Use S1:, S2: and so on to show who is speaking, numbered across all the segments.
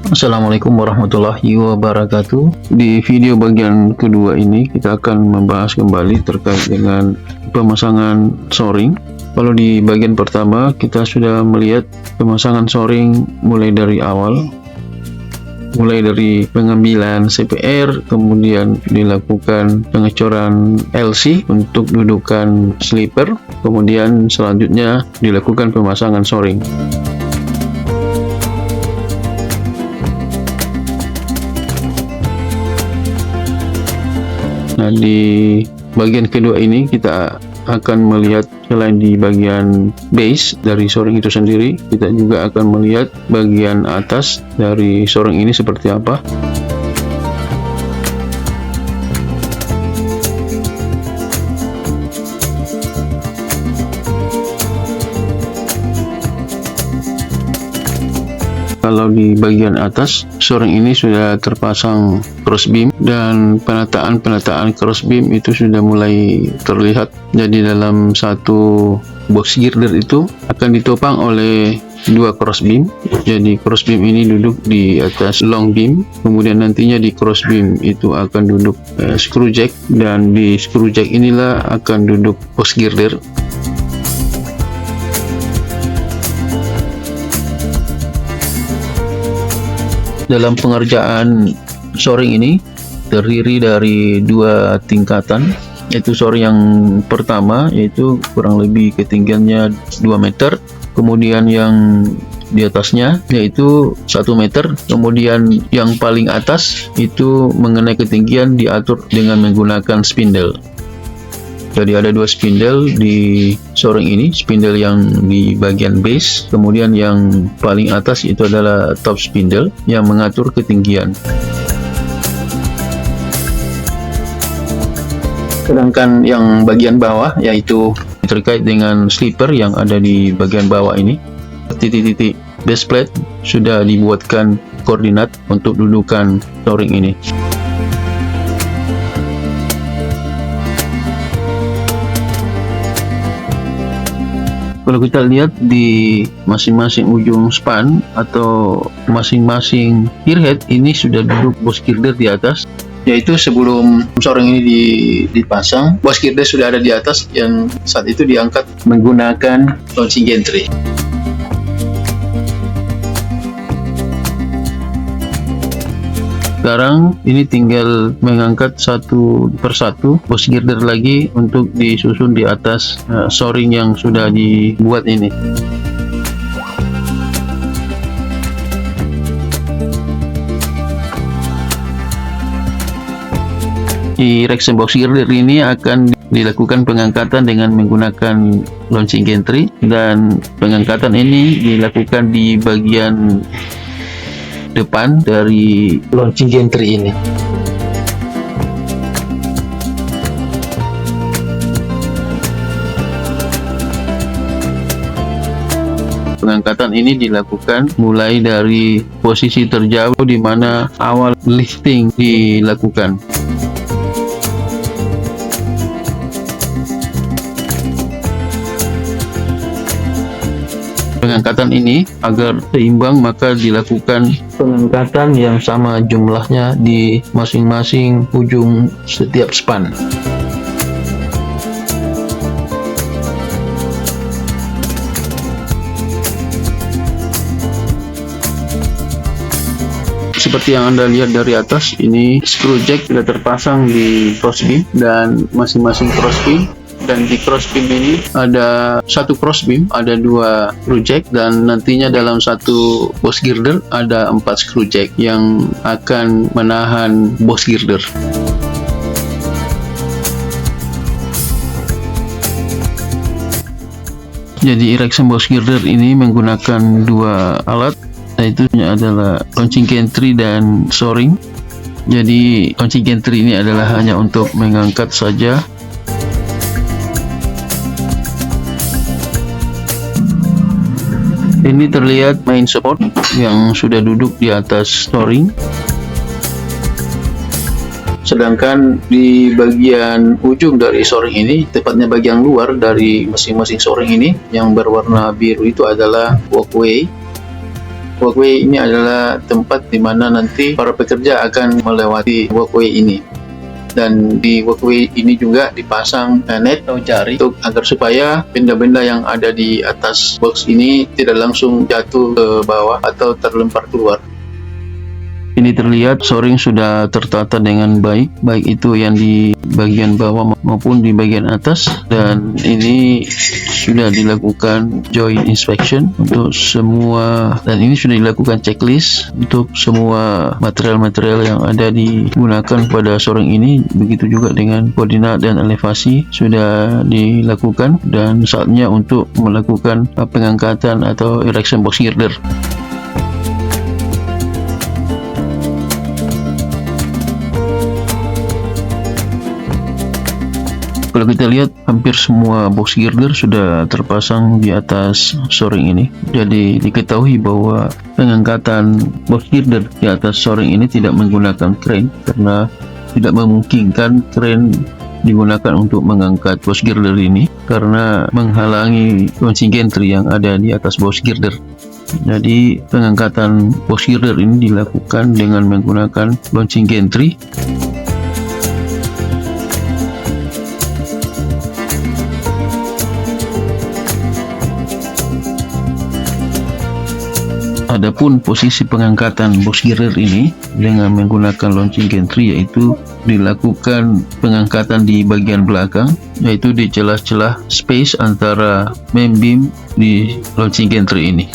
S1: Assalamualaikum warahmatullahi wabarakatuh. Di video bagian kedua ini kita akan membahas kembali terkait dengan pemasangan shoring. Kalau di bagian pertama kita sudah melihat pemasangan shoring mulai dari awal, mulai dari pengambilan CPR, kemudian dilakukan pengecoran LC untuk dudukan sleeper, kemudian selanjutnya dilakukan pemasangan shoring. Nah, di bagian kedua ini kita akan melihat selain di bagian base dari shoring itu sendiri, kita juga akan melihat bagian atas dari shoring ini seperti apa. Kalau di bagian atas, shoring ini sudah terpasang crossbeam dan penataan crossbeam itu sudah mulai terlihat. Jadi dalam satu box girder itu akan ditopang oleh dua crossbeam. Jadi crossbeam ini duduk di atas long beam, kemudian nantinya di crossbeam itu akan duduk screw jack, dan di screw jack inilah akan duduk box girder. Dalam pengerjaan shoring ini terdiri dari dua tingkatan, yaitu shoring yang pertama yaitu kurang lebih ketinggiannya 2 meter, kemudian yang di atasnya yaitu 1 meter, kemudian yang paling atas itu mengenai ketinggian diatur dengan menggunakan spindle. Jadi ada dua spindle di shoring ini, spindle yang di bagian base, kemudian yang paling atas itu adalah top spindle yang mengatur ketinggian. Sedangkan yang bagian bawah yaitu terkait dengan sleeper yang ada di bagian bawah ini, titik-titik base plate sudah dibuatkan koordinat untuk dudukan shoring ini. Kalau kita lihat di masing-masing ujung span atau masing-masing gearhead ini sudah duduk box girder di atas, yaitu sebelum shoring ini dipasang, box girder sudah ada di atas yang saat itu diangkat menggunakan launching gantry. Sekarang ini tinggal mengangkat satu persatu box girder lagi untuk disusun di atas shoring yang sudah dibuat ini. Di reaction box girder ini akan dilakukan pengangkatan dengan menggunakan launching gantry, dan pengangkatan ini dilakukan di bagian depan dari launching gantry ini. Pengangkatan ini dilakukan mulai dari posisi terjauh di mana awal lifting dilakukan. Pengangkatan ini agar seimbang maka dilakukan pengangkatan yang sama jumlahnya di masing-masing ujung setiap span. Seperti yang Anda lihat dari atas, ini screw jack sudah terpasang di crossbeam, dan masing-masing crossbeam, dan di crossbeam ini ada satu crossbeam, ada dua screw jack, dan nantinya dalam satu box girder ada 4 screw jack yang akan menahan box girder. Jadi erection box girder ini menggunakan dua alat, yaitu adalah launching gantry dan shoring. Jadi launching gantry ini adalah hanya untuk mengangkat saja. Ini terlihat main support yang sudah duduk di atas shoring. Sedangkan di bagian ujung dari shoring ini, tepatnya bagian luar dari masing-masing shoring ini yang berwarna biru itu adalah walkway. Walkway ini adalah tempat di mana nanti para pekerja akan melewati walkway ini. Dan di walkway ini juga dipasang net atau jaring agar supaya benda-benda yang ada di atas box ini tidak langsung jatuh ke bawah atau terlempar keluar. Ini terlihat shoring sudah tertata dengan baik itu yang di bagian bawah maupun di bagian atas, dan ini sudah dilakukan joint inspection untuk semua, dan ini sudah dilakukan checklist untuk semua material-material yang ada digunakan pada shoring ini. Begitu juga dengan koordinat dan elevasi sudah dilakukan, dan saatnya untuk melakukan pengangkatan atau erection box girder. Kalau kita lihat, hampir semua box girder sudah terpasang di atas shoring ini. Jadi diketahui bahwa pengangkatan box girder di atas shoring ini tidak menggunakan crane, karena tidak memungkinkan crane digunakan untuk mengangkat box girder ini karena menghalangi launching gantry yang ada di atas box girder. Jadi pengangkatan box girder ini dilakukan dengan menggunakan launching gantry. Adapun posisi pengangkatan box girder ini dengan menggunakan launching gantry, yaitu dilakukan pengangkatan di bagian belakang, yaitu di celah-celah space antara main beam di launching gantry ini.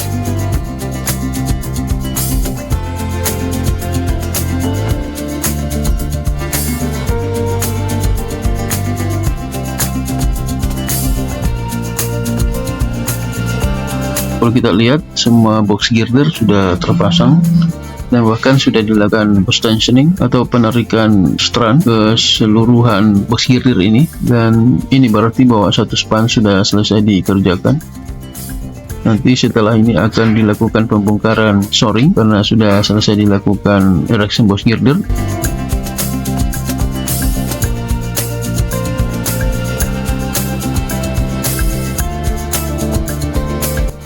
S1: Kalau kita lihat, semua box girder sudah terpasang dan bahkan sudah dilakukan post tensioning atau penarikan strand keseluruhan box girder ini, dan ini berarti bahwa satu span sudah selesai dikerjakan. Nanti setelah ini akan dilakukan pembongkaran shoring karena sudah selesai dilakukan erection box girder.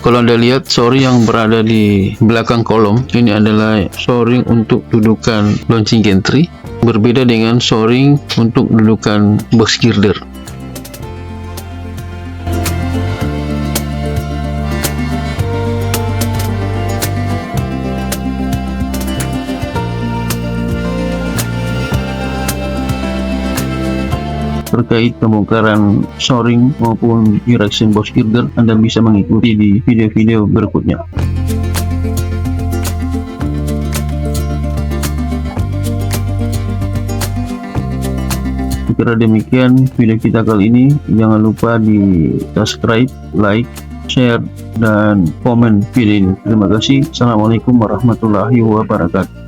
S1: Kalau Anda lihat, shoring yang berada di belakang kolom ini adalah shoring untuk dudukan launching gantry, berbeda dengan shoring untuk dudukan box girder. Terkait pembongkaran shoring maupun erection box girder, Anda bisa mengikuti di video-video berikutnya. Kira demikian video kita kali ini. Jangan lupa di subscribe, like, share, dan komen video ini. Terima kasih. Assalamualaikum warahmatullahi wabarakatuh.